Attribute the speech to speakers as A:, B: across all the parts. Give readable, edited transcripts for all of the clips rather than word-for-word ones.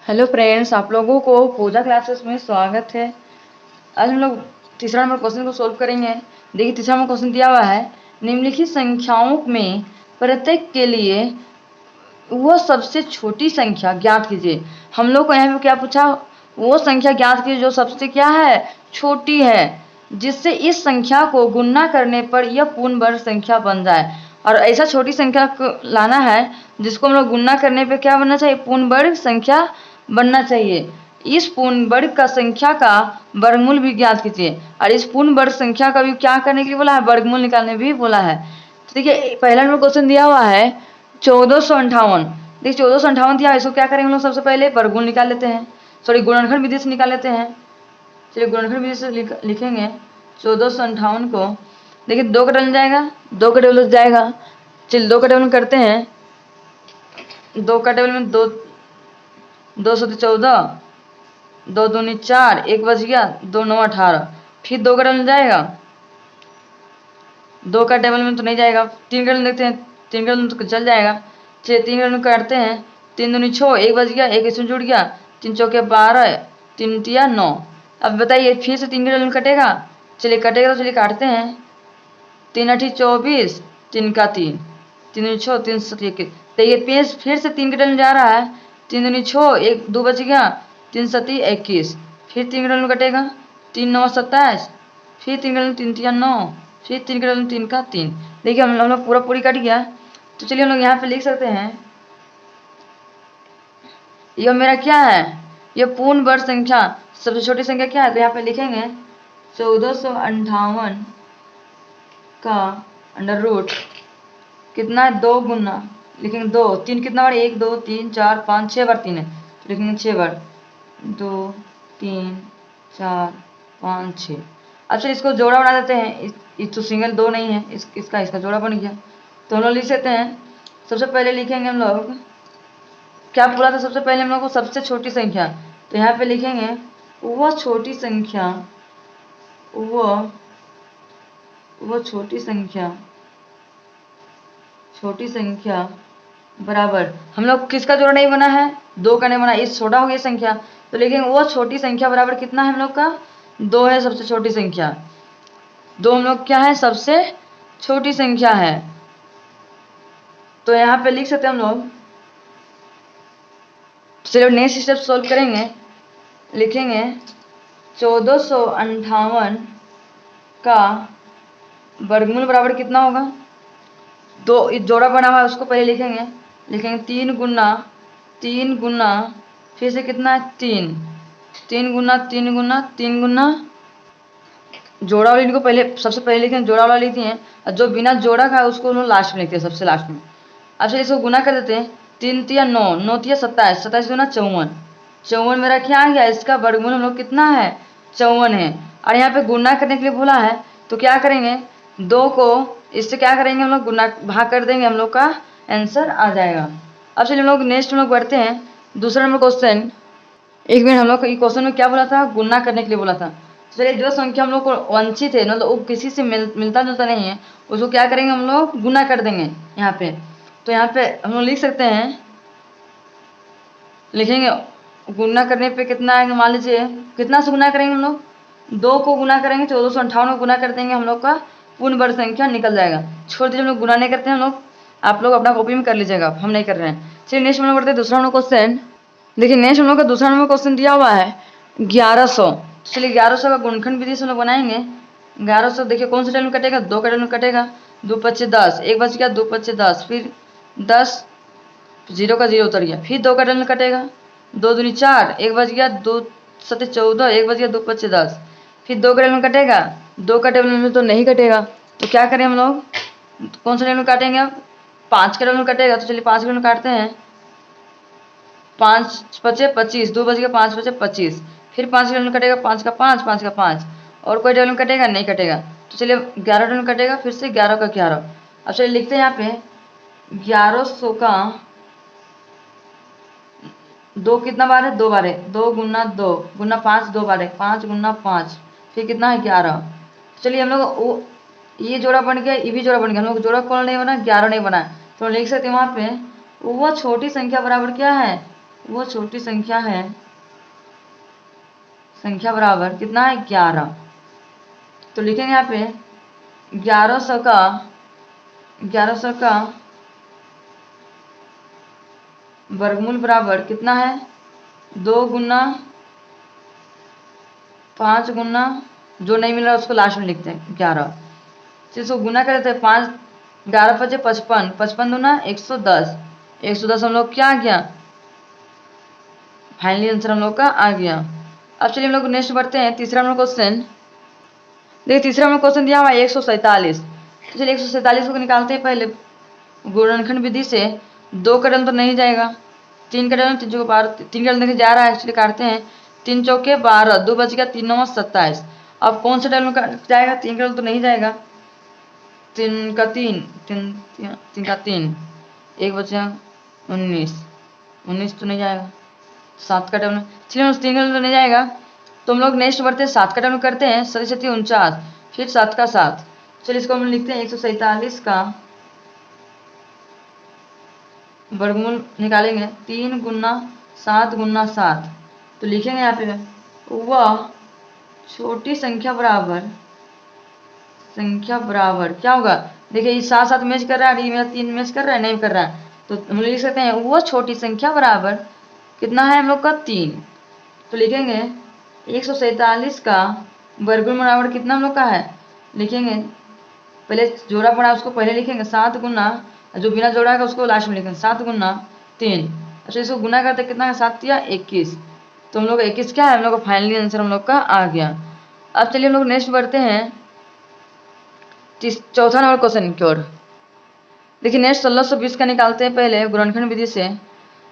A: Hello friends, आप लोगों को पूजा क्लासेस में स्वागत है। आज हम लोग तीसरा नंबर क्वेश्चन को सोल्व करेंगे। देखिए, तीसरा नंबर क्वेश्चन दिया हुआ है, निम्नलिखित संख्याओं में प्रत्येक के लिए वो सबसे छोटी संख्या ज्ञात कीजिए। हम लोग को यहाँ पे क्या पूछा, वो संख्या ज्ञात कीजिए जो सबसे क्या है, छोटी है, जिससे इस संख्या को गुणा करने पर यह पूर्ण वर्ग संख्या बन जाए। और ऐसा छोटी संख्या को लाना है जिसको हम लोग गुणा करने पे क्या बनना चाहिए, पूर्ण वर्ग संख्या बनना चाहिए। इस पूर्ण वर्ग का संख्या का वर्गमूल भी ज्ञात कीजिए। और इस पूर्ण वर्ग संख्या का भी क्या करने के लिए बोला है, वर्गमूल निकालने भी बोला है। तो देखिए, पहला नंबर क्वेश्चन दिया हुआ है 1458। देखिए, 1458 दिया है, इसको क्या करेंगे हम लोग, सबसे पहले वर्गमूल निकाल लेते हैं, सॉरी गुणनखंड विधि से निकाल लेते हैं। चलिए गुणनखंड विधि से लिखेंगे 1458 को। देखिए, 2 का टेबल जाएगा, 2 का टेबल जाएगा। चलिए 2 का टेबल करते हैं। 2 का टेबल में 2 2 सौ 14, 2 दूनी 4, 1 बच गया, 2 9 18। फिर 2 का टेबल जाएगा, 2 का टेबल में तो नहीं जाएगा। 3 का टेबल देखते हैं, 3 का टेबल तो चल जाएगा। चलिए 3 का टेबल काटते हैं, 3 दूनी 6, 1 बच गया, 1 इसमें जुड़ गया, 3 चौके 12, 3 तिया 9। अब बताइए फिर से 3 का टेबल कटेगा। चलिए कटेगा तो चलिए काटते हैं। 3 8 24, 3 का 3, 3 दूनी 6, 3 7 21। देखिए पेज फिर से 3 का टेबल जा रहा है। 3 दूनी 6, 1 2 बच गया, 3 7 21। फिर 3 का टेबल कटेगा, 3 9 27। फिर 3 का टेबल 3 तिया 9, फिर 3 का टेबल 3 का 3। देखिए हम लोग पूरा पूरी कट गया। तो चलिए हम लोग यहाँ पे लिख सकते हैं, यह मेरा क्या है, यह पूर्ण वर्ग संख्या सबसे छोटी संख्या क्या है। तो यहाँ पे लिखेंगे 1458 का अंडर रूट कितना है, 2 गुना लिखेंगे 2, 3 कितना बार, 1 2 3 4 5 6 बार 3 है, तो लिखेंगे 6 बार, 2 3 4 5 6। अब चलिए इसको जोड़ा बना देते हैं। इस तो सिंगल 2 नहीं है, इसका जोड़ा बन गया। तो हम लोग लिख सकते हैं, सबसे पहले लिखेंगे हम लोग क्या बोला था, सबसे पहले हम लोग को सबसे छोटी संख्या। तो यहाँ पे लिखेंगे वह छोटी संख्या, वह छोटी संख्या बराबर, हम लोग किसका जोड़ा नहीं बना है, 2 का नहीं बना, इस छोटा हो गया संख्या। तो लिखेंगे वो छोटी संख्या बराबर कितना है हम लोग का, 2 है सबसे छोटी संख्या। 2 हम लोग क्या है, सबसे छोटी संख्या है। तो यहाँ पे लिख सकते हैं हम लोग। चलिए नेक्स्ट स्टेप सॉल्व करेंगे। लिखेंगे 1458 का वर्गमूल बराबर कितना होगा, 2 जोड़ा बना हुआ है उसको पहले लिखेंगे 3 गुना फिर से कितना है 3 गुना जोड़ा वाले इनको पहले सबसे पहले लिखेंगे, जोड़ा वाला लिखते हैं, और जो बिना जोड़ा का है उसको हम लोग लास्ट में लिखते हैं, सबसे लास्ट में। अब चलिए इसको गुना कर देते हैं, 3 तिया 9, 9 तिया 27, 27 गुना 54, 54 मेरा क्या आ गया, इसका वर्गमूल हम लोग कितना है, 54 है। और यहाँ पे गुना करने के लिए बोला है, तो क्या करेंगे, 2 को इससे क्या करेंगे हम लोग, गुना भाग कर देंगे, हम लोग का आंसर आ जाएगा। अब चलिए हम लोग नेक्स्ट हम लोग बढ़ते हैं, दूसरा नंबर क्वेश्चन। एक मिनट, हम लोग को क्वेश्चन में क्या बोला था, गुना करने के लिए बोला था। चलिए जो संख्या हम लोग को वंचित है, मतलब वो किसी से मिलता जुलता नहीं है, उसको क्या करेंगे हम लोग, गुना कर देंगे यहाँ पे। तो यहाँ पे हम लोग लिख सकते हैं, लिखेंगे गुना करने पे कितना आएगा, मान लीजिए कितना से गुना करेंगे हम लोग, 2 को गुना करेंगे, 1458 को गुना कर देंगे, हम लोग का पूर्ण वर्ग संख्या निकल जाएगा। छोड़ दीजिए, हम लोग गुना नहीं करते हैं हम लोग, आप लोग अपना कॉपी में कर लीजिएगा, हम नहीं कर रहे हैं। चलिए नेक्स्ट हम लोग बढ़ते हैं, दूसरा नंबर क्वेश्चन। देखिए नेक्स्ट हम लोग का दूसरा नंबर क्वेश्चन दिया हुआ है 1100। चलिए 1100 का गुणनखंड विधि से हम लोग बनाएंगे। 1100 देखिए कौन सा टेबल में कटेगा, 2 का टेबल में कटेगा, 2 25 10, 1 बच गया, 2 25 10, फिर 10, 0 का 0 उतर गया, फिर 2 का टेबल में कटेगा, 2 दूनी 4, 1 बच गया, 2 7 14, 1 बच गया, 2 25 10, फिर 2 का टेबल में कटेगा, 2 का टेबल में तो नहीं कटेगा। तो क्या करें हम लोग, कौन सा टेबल में काटेंगे, अब 5 के टेबल में कटेगा। तो चलिए 5 के टेबल में काटते हैं, 5 5 25, 2 बच गया, 5 5 25, फिर 5 के टेबल में कटेगा, 5 का 5, 5 का 5, और कोई टेबल में कटेगा, नहीं कटेगा। तो चलिए 11 टेबल में कटेगा, फिर से 11 का 11। अब चलिए लिखते हैं यहाँ पे 1100 का 2 कितना बार है, 2 बार है, 2 गुना 2 गुना 5 2 बार है, 5 गुना 5, फिर कितना है 11। चलिए हम लोग ये जोड़ा बन गया, ये भी जोड़ा बन गया, हम लोग जोड़ा कौन नहीं बना, 11 नहीं बना है। तो लिख सकते हैं वहाँ पे वो छोटी संख्या बराबर क्या है, वो छोटी संख्या है, संख्या बराबर कितना है 11। तो लिखेंगे यहाँ पे 1100 का वर्गमूल बराबर कितना है 2 गुना 5 गुना, जो नहीं मिल रहा उसको लास्ट में लिखते हैं 11, फिर इसको गुना कर देते हैं 5, 11 5 55, 55 दूना 110, 110 हम लोग क्या आ गया, फाइनली आंसर हम लोग का आ गया। अब चलिए हम लोग नेक्स्ट बढ़ते हैं, तीसरा नंबर क्वेश्चन। देखिए तीसरा नंबर क्वेश्चन दिया हुआ है 147। तो चलिए 147 को निकालते हैं। पहले गुणनखंड विधि से 2 का डलन तो नहीं जाएगा, 3 का डलन 3 चौके 12, 3 का डलन देखिए जा रहा है, एक्चुअली काटते हैं 3 चौके 12, 2 बच गया 3 9 27। अब कौन सा डलन जाएगा, 3 का डलन तो नहीं जाएगा, 3 का 3, 3 का 3, 1 बचा 19, 19 तो नहीं जाएगा, 7 का डबल, चलिए 3 का डबल तो नहीं जाएगा। तो हम लोग नेक्स्ट बढ़ते हैं 7 का डबल करते हैं, 7 49, फिर 7 का 7। चलिए इसको हम लिखते हैं 147 का वर्गमूल निकालेंगे 3 गुना 7 गुना 7। तो लिखेंगे यहाँ पे वह छोटी संख्या बराबर क्या होगा, देखिए ये 7 7 मैच कर रहा है, ये मेरा 3 मैच कर रहा है, नहीं कर रहा है, तो हम लिख सकते हैं वह छोटी संख्या बराबर कितना है हम लोग का 3। तो लिखेंगे 147 का वर्गमूल बराबर कितना हम लोग का है, लिखेंगे पहले जोड़ा पड़ा उसको पहले लिखेंगे 7 गुना, जो बिना जोड़ा है उसको लास्ट में लिखेंगे 7 गुना 3। अच्छा इसको गुना करते कितना 7 या 21, तो हम लोग 21 क्या है हम लोग का फाइनली आंसर हम लोग का आ गया। अब चलिए हम लोग नेक्स्ट बढ़ते हैं चौथा नंबर क्वेश्चन की ओर। देखिए नेक्स्ट 1620 का निकालते हैं। पहले गुणनखंड विधि से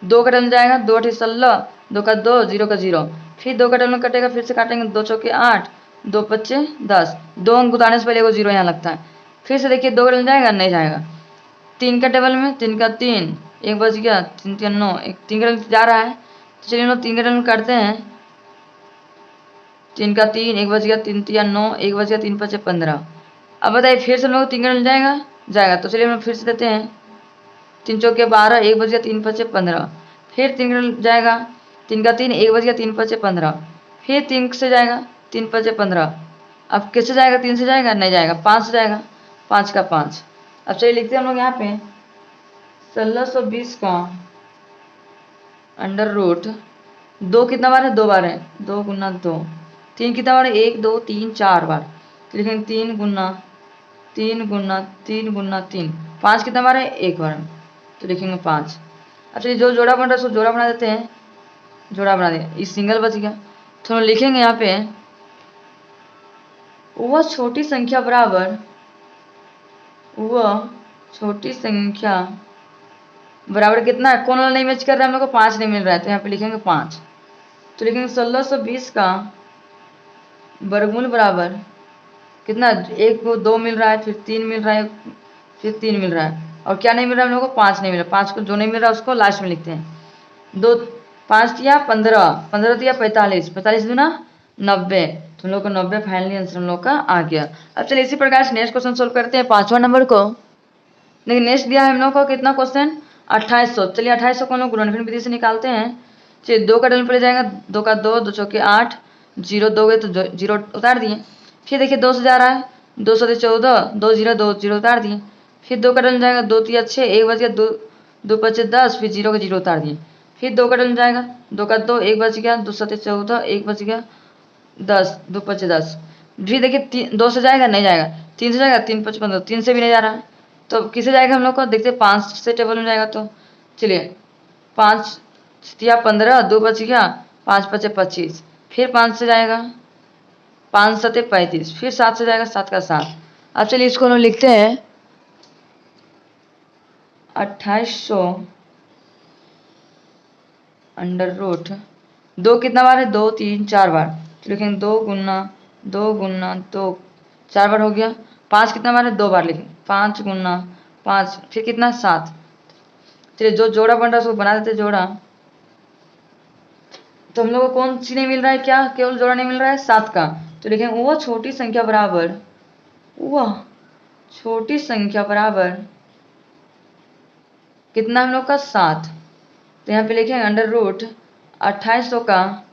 A: 2 का डलन जाएगा, 2 8 16, 2 का 2, 0 का 0, फिर 2 का डलन कटेगा, फिर से काटेंगे 2 चौके 8, 2 पच्चे 10, 2 अंक उतारने से पहले वो 0 यहाँ लगता है, फिर से देखिए 2 का डलन जाएगा, नहीं जाएगा, 3 का टेबल में 3 का 3, 1 बच गया 3 3 9, 3 का डलन जा रहा है, तो चलिए हम लोग 3 का डलन करते हैं, 3 का 3, 1 बच गया 3 3 9, 1 बच गया 3 5 15। अब बताइए फिर से हम लोग 3 का डलन जाएगा, तो चलिए हम लोग फिर से देते हैं 3 चौके 12, 1 बच गया 3 5 15, फिर 3 का जाएगा, 3 का 3, 1 बच गया 3 5 15, फिर 3 से जाएगा 3 5 15। अब किससे जाएगा, 3 से जाएगा, नहीं जाएगा, 5 से जाएगा, 5 का 5। अब चलिए लिखते हैं हम लोग यहाँ पे 1620 का अंडर रूट 2 कितना बार है, 2 बार है, 2 गुना 2, 3 कितना बार है, 1 2 3 4 बार, तो लिखेंगे 3 गुना 3 गुना 3 गुना 3, 5 कितना बार है, 1 बार, तो लिखेंगे 5। अब चलिए जो जोड़ा बन रहा है उसको जोड़ा बना देते हैं, जोड़ा बना दिया, इस सिंगल बच गया, तो हम लिखेंगे यहाँ पे वह छोटी संख्या बराबर कितना है, कौन वाला नहीं मैच कर रहा है हम लोग को, 5 नहीं मिल रहा है, तो यहाँ पे लिखेंगे 5। तो लिखेंगे 1620 का वर्गमूल बराबर कितना, 1 को 2 मिल रहा है, फिर 3 मिल रहा है, फिर 3 मिल रहा है, और क्या नहीं मिल रहा है हम लोग को, 5 नहीं मिल रहा। 5 को जो नहीं मिल रहा है उसको लास्ट में लिखते हैं, 2 5 दिया 15, 15 दिया 45, 45 दूना 90, तो हम लोग को 90 फाइनली आंसर हम लोग का आ गया। अब चलिए इसी प्रकार से नेक्स्ट क्वेश्चन सोल्व करते हैं 5वां नंबर को। लेकिन नेक्स्ट दिया है हम लोग को कितना क्वेश्चन 2800। चलिए 2800 को हम लोग गुणनखंड विधि से निकालते हैं। चलिए 2 का डबल पड़ जाएगा, 2 का 2, 2 चौके 8, 0 2 गए तो 0 उतार दिए, फिर देखिए 2 से जा रहा है, 2 7 14, 2 0 2 0 उतार दिए, फिर 2 का डबल जाएगा, 2 3 6, 1 बच गया, 2 5 10, फिर 0 का 0 उतार दिए, फिर 2 का डबल जाएगा, 2 का 2, 1 बच गया, 2 7 14, 1 बच गया 10, 2 5 10, फिर देखिए 2 से जाएगा, नहीं जाएगा, 3 से जाएगा, 3 5 15, 3 से भी नहीं जा रहा है, तो किसे जाएगा हम लोग को, देखते 5 से टेबल में जाएगा, तो चलिए 5 या 15, 2 बच गया, 5 5 25, फिर 5 से जाएगा, 5 7 35, फिर 7 से जाएगा, 7 का 7। अब चलिए इसको हम लिखते हैं 2800 अंडर रूट 2 कितना बार है, 2 3 4 बार, तो लिखेंगे 2 गुना 2 4 बार हो गया। 5 कितना बार है, 2 बार, लिखेंगे 5 गुना 5, फिर कितना 7। चलिए जो जोड़ा बन रहा है उसको बना देते जोड़ा, तो हम लोग को कौन सी नहीं मिल रहा है, क्या केवल जोड़ा नहीं मिल रहा है 7 का, तो लिखेंगे वह छोटी संख्या बराबर कितना हम लोग का 7। तो यहाँ पे लिखेंगे अंडर रूट 2800 का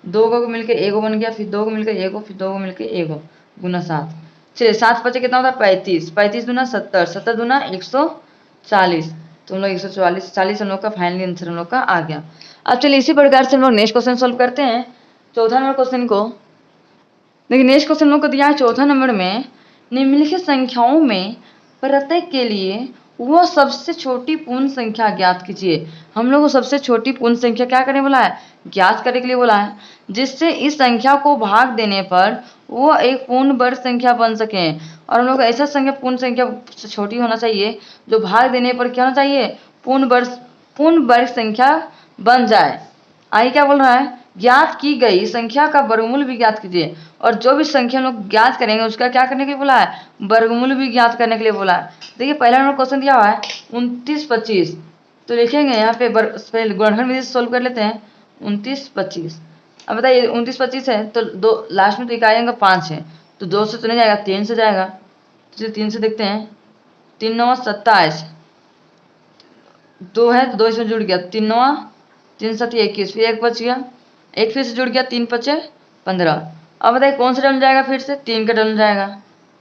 A: 2 को मिलकर 1 बन गया, फिर 2 को मिलकर 1 फिर 2 को मिलकर 1 गुना 7। चलिए 7 5 कितना होता है 35, 35 दूना 70, 70 दूना 140, तो हम लोग 144 40 हम लोग का फाइनली आंसर हम लोग का आ गया। अब चलिए इसी प्रकार से हम लोग नेक्स्ट क्वेश्चन सॉल्व करते हैं, चौथा नंबर क्वेश्चन को। देखिए नेक्स्ट क्वेश्चन हम लोग को दिया है चौथा नंबर में, निम्नलिखित संख्याओं में प्रत्येक के लिए वह सबसे छोटी पूर्ण संख्या ज्ञात कीजिए। हम लोग को सबसे छोटी पूर्ण संख्या क्या करने बोला है, ज्ञात करने के लिए बोला है, जिससे इस संख्या को भाग देने पर वो एक पूर्ण वर्ग संख्या बन सके। और हम लोग ऐसा संख्या पूर्ण संख्या छोटी होना चाहिए जो भाग देने पर क्या होना चाहिए, पूर्ण वर्ग संख्या बन जाए। आगे क्या बोल रहा है, ज्ञात की गई संख्या का वर्गमूल भी ज्ञात कीजिए। और जो भी संख्या हम लोग ज्ञात करेंगे उसका क्या करने के लिए बोला है, वर्गमूल भी ज्ञात करने के लिए बोला है। देखिए पहला नंबर क्वेश्चन दिया हुआ है 29 25, तो लिखेंगे यहाँ पे पहले गुणनखंड विधि से सोल्व कर लेते हैं। 29 25, अब बताइए 29 25 है तो दो लास्ट में तो इकाई अंक 5 है, तो 2 से तो नहीं जाएगा, 3 से जाएगा। तो 3 से देखते हैं, 3 9 27, 2 है तो 2 इसमें जुड़ गया, 3 9 3 7 21, फिर 1 बच गया, 1 फिर से जुड़ गया, 3 5 15। अब बताइए कौन सा डबल जाएगा, फिर से 3 का डबल जाएगा।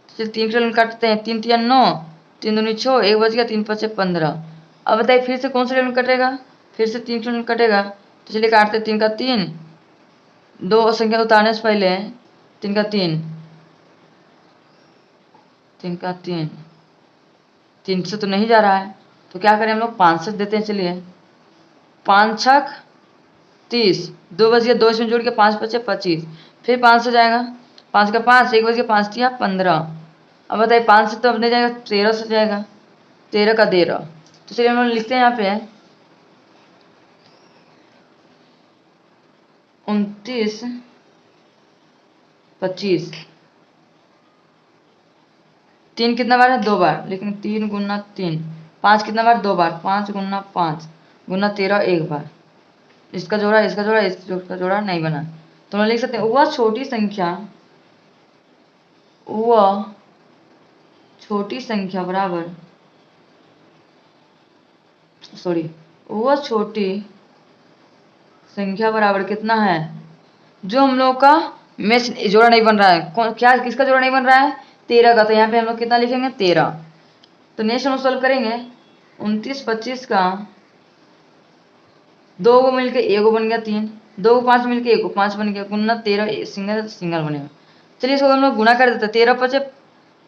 A: चलिए 3 का डबल काटते हैं, 3 3 9, 3 2 6, 1 बच गया, 3 5 15। अब बताइए फिर से कौन सा डबल कटेगा, फिर से 3 का डबल कटेगा। तो चलिए काटते 3 का 3, 2 संख्या उतारने से पहले 3 का 3, 3 का 3, 3 से तो नहीं जा रहा है, तो क्या करें हम लोग 5 से देते हैं। चलिए 5 6 30, 2 बज गया, 2 इसमें जुड़ के 5 5 25, फिर 5 से जाएगा, 5 का 5, 1 बज गया, 5 दिया 15। अब बताइए 5 से तो अब नहीं जाएगा, 13 से जाएगा, 13 का 13। तो चलिए हम लोग लिखते हैं यहाँ पे 29 25, 3 कितना बार है, 2 बार, लेकिन 3 गुना 3, 5 कितना बार, 2 बार, 5 गुना 5 गुना 13 1 बार। इसका जोड़ा इसका जोड़ा नहीं बना, तो हम लिख सकते हैं वह छोटी संख्या बराबर, वह छोटी संख्या बराबर कितना है, जो हम लोग का मैच जोड़ा नहीं बन रहा है। क्या किसका जोड़ा नहीं बन रहा है, 13 का। तो यहाँ पे हम लोग कितना लिखेंगे, 13। तो नेक्स्ट हम सॉल्व करेंगे 29 25 का 2 को मिलकर 1 बन गया 3, 2 को 5 मिलकर 1 को 5 बन गया, गुना 13 सिंगल बनेगा। चलिए इसको हम लोग गुना कर देते हैं,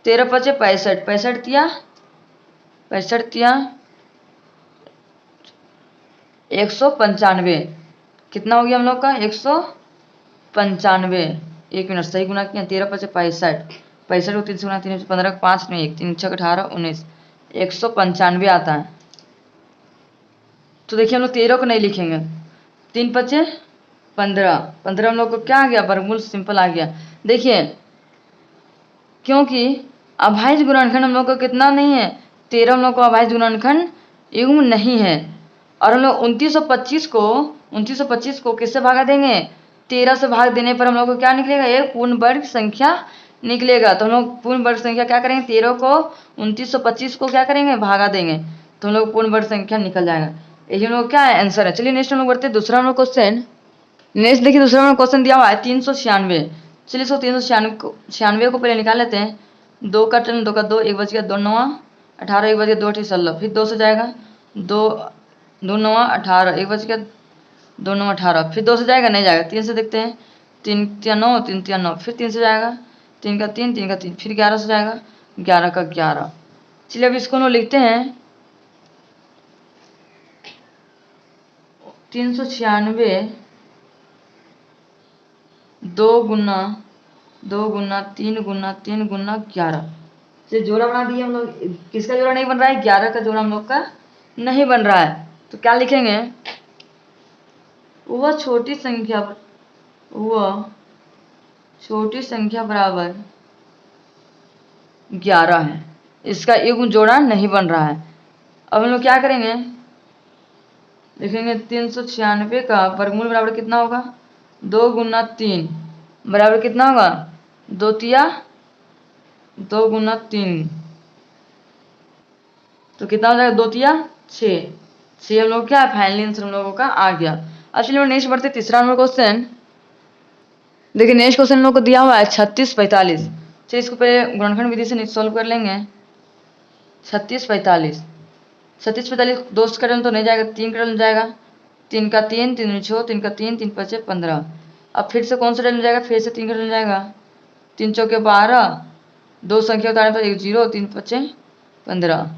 A: 13 5 65, 65 दिया 195, कितना हो गया हम लोग का 195। 1 मिनट, सही गुना किया, 13 5 65, 65 को 3 से गुना, 3 15 का 5 में 1, 3 6 18 19, 195 आता है। तो देखिए हम लोग 13 को नहीं लिखेंगे, 3 5 15, 15 हम लोग को क्या आ गया, वर्गमूल सिंपल आ गया। देखिए क्योंकि अभाज्य गुणनखंड हम लोग को कितना नहीं है, 13 हम लोग को अभाज्य गुणनखंड युग्म नहीं है। और हम लोग 2925 को किससे भागा देंगे, 13 से भाग देने पर हम लोग को क्या निकलेगा, एक पूर्ण वर्ग संख्या निकलेगा। तो हम लोग पूर्ण वर्ग संख्या क्या करेंगे, 13 को 2925 को क्या करेंगे, भागा देंगे, तो हम लोग पूर्ण वर्ग संख्या निकल जाएगा। यही हम लोग क्या है आंसर है। चलिए नेक्स्ट हम लोग बढ़ते हैं दूसरा नंबर क्वेश्चन। नेक्स्ट देखिए दूसरा नंबर क्वेश्चन दिया हुआ है 396। चलिए इसको 396 को पहले निकाल लेते हैं। 2 का 3, 2 का 2, 1 बच गया, 2 9 18, 1 बच गया, 2 8 16, फिर 2 से जाएगा, 2 9 18, 1 बच गया, 2 9 18, फिर 2 से जाएगा, नहीं जाएगा, 3 से देखते हैं, 3 3 9, 3 3 9, फिर 3 से जाएगा, 3 का 3, 3 का 3, फिर 11 से जाएगा, 11 का 11। चलिए अब इसको हम लिखते हैं 396 2 गुना 3 गुना 3 गुना 11 से जोड़ा बना दिए हम लोग। किसका जोड़ा नहीं बन रहा है, 11 का जोड़ा हम लोग का नहीं बन रहा है। तो क्या लिखेंगे, वह छोटी संख्या बराबर 11 है, इसका युग्म जोड़ा नहीं बन रहा है। अब हम लोग क्या करेंगे, लिखेंगे 396 का वर्गमूल बराबर कितना होगा, 2 गुना 3 बराबर कितना होगा, 2 तिया 2 गुना 3, तो कितना हो जाएगा, 2 तिया 6, सी हम लोग क्या है, फाइनली आंसर हम लोगों का आ गया। अब चलिए नेक्स्ट बढ़ते तीसरा नंबर क्वेश्चन। देखिए नेक्स्ट क्वेश्चन हम लोग को दिया हुआ है 36 45। चलिए इसको पहले गुणनखंड विधि से सॉल्व कर लेंगे। 36 45, 36 45 दोस्त करें तो नहीं जाएगा, 3 करें जाएगा, 3 का 3, 3 छो, 3 का 3, 3 5 15। अब फिर से कौन सा डल जाएगा, फिर से 3 का डल जाएगा, 3 चौके 12, दो संख्या उतारने पर 1 0, 3 5 15।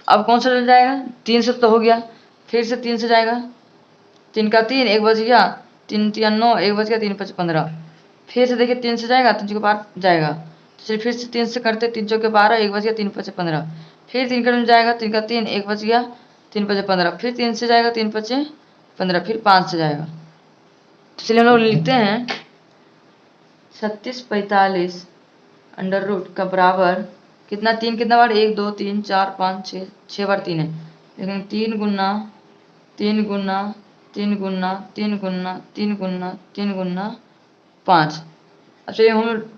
A: अब कौन सा डल जाएगा, 3 से तो हो गया, फिर से 3 से जाएगा, 3 का 3, 1 बच गया, 3 3 9, 1 बच गया, 3 5 15। फिर से देखिए 3 से जाएगा, 3 चौके 12 जाएगा, चलिए फिर से 3 से करते, 3 चौके 12, 1 बच गया, 3 5 15। फिर 3 का डल जाएगा, 3 का 3, 1 बच गया, 3 5 15। फिर 3 से जाएगा, 3 5 15, फिर 5 से जाएगा। तो चलिए हम लोग लिखते हैं 36 45 अंडर रूट का बराबर कितना, 3 कितना बार, 1 2 3 4 5 6, 6 बार 3 है, लेकिन 3 गुना 3 गुना 3 गुना 3 गुना 3 गुना 3 गुना 5। अब चलिए हम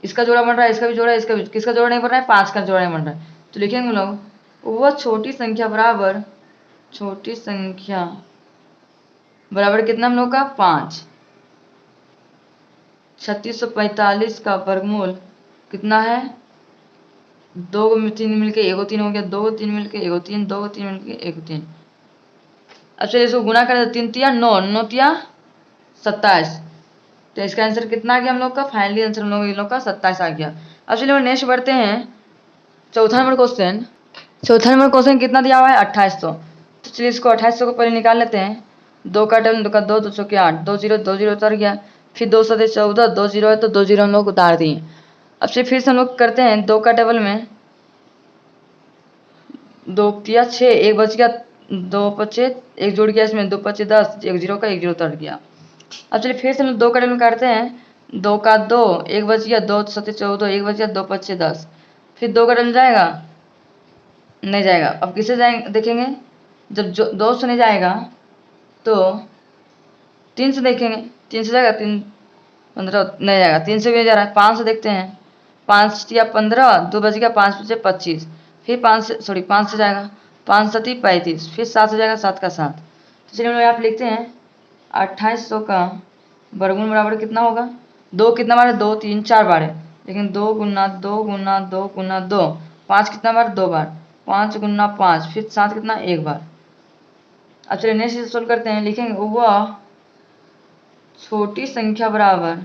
A: इसका जोड़ा बन रहा है, इसका भी जोड़ा है, इसका भी, किसका जोड़ा नहीं बन रहा है, 5 का जोड़ा नहीं बन रहा है। तो लिखेंगे हम लोग वह छोटी संख्या बराबर, छोटी संख्या बराबर कितना हम लोग का 5। 3645 का वर्गमूल कितना है, 2 3 मिलके 1 3 हो गया, 2 3 मिलके 1 3, 2 3 मिलके 1 3। अब चलिए इसको गुना कर, 3 तिया 9, 9 तिया 27। तो इसका आंसर कितना आ गया हम लोग का, फाइनली आंसर हम लोग का 27 आ गया। अब चलिए नेक्स्ट बढ़ते हैं चौथा नंबर क्वेश्चन। चौथा नंबर क्वेश्चन कितना दिया हुआ है, 2800। तो चलिए इसको 2800 को पहले निकाल लेते हैं। 2 का टेबल 2 का 2, 2 चौके 8, 2 0 2 0 उतर गया, फिर 2 7 14, 2 0 है तो 2 0 हम लोग उतार दिए। अब चलिए फिर से हम लोग करते हैं, 2 का टेबल में 2 किया 6, 1 बच गया, 2 5 1 जोड़ गया, इसमें 2 5 10, 1 0 का 1 0 उतर गया। अब चलिए फिर से हम 2 का टेबल में काटते हैं, 2 का 2, 1 बच गया, 2 7 14, 1 बच गया, 2 5 10। फिर 2 का टेबल जाएगा, नहीं जाएगा। अब किससे जाएंगे देखेंगे, जब जो 2 से नहीं जाएगा तो 3 से देखेंगे, 3 से जाएगा, 3 15 नहीं जाएगा, 3 से भी नहीं जा रहा है, 5 से देखते हैं, 5 या 15, 2 बच गया, 5 बचे 25। फिर 5 से सॉरी 5 से जाएगा, 5 7 35, फिर 7 से जाएगा, 7 का 7। तो चलिए हम लोग यहाँ पे लिखते हैं 2800 का वर्गमूल बराबर कितना होगा, 2 कितना बार है, 2 3 4 बार है, लेकिन 2 गुना 2 गुना 2 गुना 2, 5 कितना बार, 2 बार, 5 गुना 5, फिर 7 कितना, 1 बार। अब चलिए नेक्स्ट सोल्व करते हैं, लिखेंगे वह छोटी संख्या बराबर,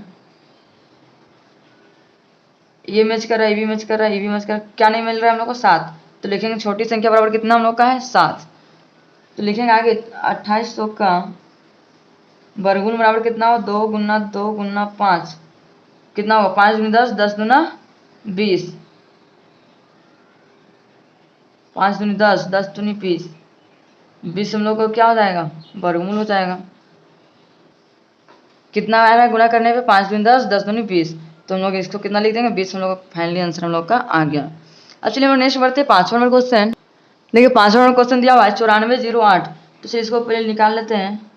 A: ये मैच कर रहा है, ये भी मैच कर रहा है, ये भी मैच कर रहा है, क्या नहीं मिल रहा है हम लोग को, 7। तो लिखेंगे छोटी संख्या बराबर कितना हम लोग का है, 7। तो लिखेंगे आगे 2800 का वर्गमूल बराबर कितना हो, 2 गुना 2 गुना 5 कितना होगा, 5 गुना 10, 10 गुना 20, 5 दूनी 10, 10 दूनी 20, 20 हम लोग को क्या हो जाएगा, वर्गमूल हो जाएगा। कितना आ रहा है गुणा करने पे, 5 दूनी 10, 10 दूनी 20, तो हम लोग इसको कितना लिख देंगे, 20 हम लोग का फाइनली आंसर हम लोग का आ गया। अब चलिए हम नेक्स्ट बढ़ते हैं 5वां नंबर क्वेश्चन। देखिए 5वां नंबर क्वेश्चन दिया हुआ है 9408। तो चलिए इसको पहले निकाल लेते हैं,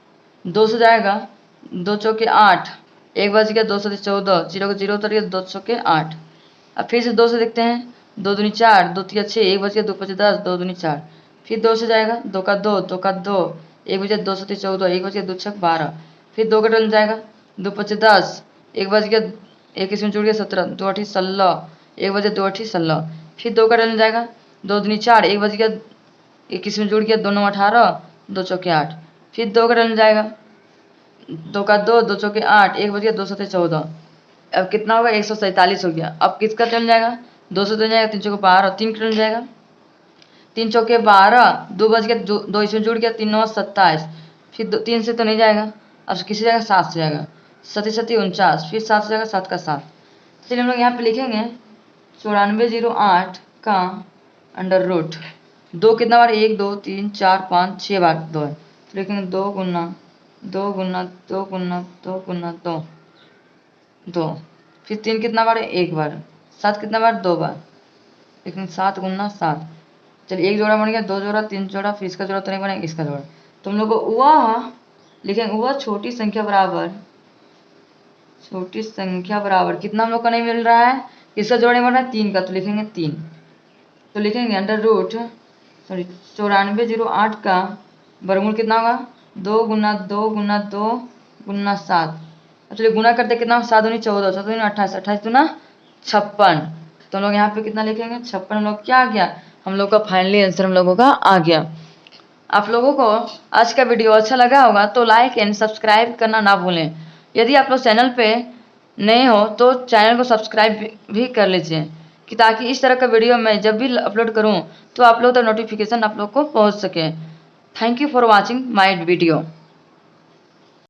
A: 2 से जाएगा, 2 चौके 8, 1 बच गया, 2 7 14, 0 का 0 उतर गया, 2 चौके 8। अब फिर से 2 से देखते हैं, 2 दूनी 4, 2 तिया 6, 1 बच गया, 2 5 10, 2 दूनी 4। फिर 2 से जाएगा, 2 का 2, 2 का 2, 1 बच गया, 2 7 14, 1 बच गया, 2 6 12। फिर 2 का टर्न जाएगा, 2 5 10, 1 बच गया, 1 इसमें जुड़ गया 17, 2 8 16, 1 बच गया, 2 8 16। फिर 2 का टर्न जाएगा, 2 दूनी 4, 1 बच गया, 1 इसमें जुड़ गया, 2 9 18, 2 चौके 8। फिर 2 का टर्न जाएगा, 2 का 2, 2 चौके 8, 1 बच गया, 2 7 14। अब कितना होगा, 147 हो गया। अब किसका टर्न जाएगा, 2 से 2 जाएगा, 3 चौके 12, 3 का टर्न जाएगा, 3 चौके 12, 2 बच गया, 2 इसमें जुड़ गया, 3 9 27। फिर 3 से तो नहीं जाएगा, अब किसी जाएगा, 7 से जाएगा, 7 7 49, फिर 7 से जाएगा, 7 का 7। चलिए हम लोग यहाँ पे लिखेंगे 9408 का अंडर रूट, 2 कितना बार, 1 2 3 4 5 6 बार 2 है, तो लिखेंगे 2 गुना 2 गुना 2 गुना 2 गुना 2 2। फिर 3 कितना बार है, 1 बार, 7 कितना बार, 2 बार, लेकिन 7 गुना 7। चलिए एक जोड़ा बन गया, 2 जोड़ा, 3 जोड़ा, फिर इसका जोड़ा तो नहीं बनेगा, इसका जोड़ा। तो हम लोग को वह लिखेंगे वह छोटी संख्या बराबर, छोटी संख्या बराबर कितना हम लोग का नहीं मिल रहा है, इसका जोड़ा नहीं बन रहा है, 3 का, तो लिखेंगे 3। तो लिखेंगे अंडर रूट सॉरी 9408 का वर्गमूल कितना होगा 2 गुना 2 गुना 2 गुना 7। अब चलिए गुना करते कितना 7 दूनी 14 7 दूनी 28 28 दूना 56। तो हम लोग यहाँ पे कितना लिखेंगे 56। हम लोग क्या आ गया हम लोग का फाइनली आंसर हम लोगों का आ गया। आप लोगों को आज का वीडियो अच्छा लगा होगा तो लाइक एंड सब्सक्राइब करना ना भूलें। यदि आप लोग चैनल पे नए हो तो चैनल को सब्सक्राइब भी कर लीजिए कि ताकि इस तरह का वीडियो मैं जब भी अपलोड करूं तो आप लोग तक नोटिफिकेशन आप लोग को पहुंच सके। Thank you for watching my video.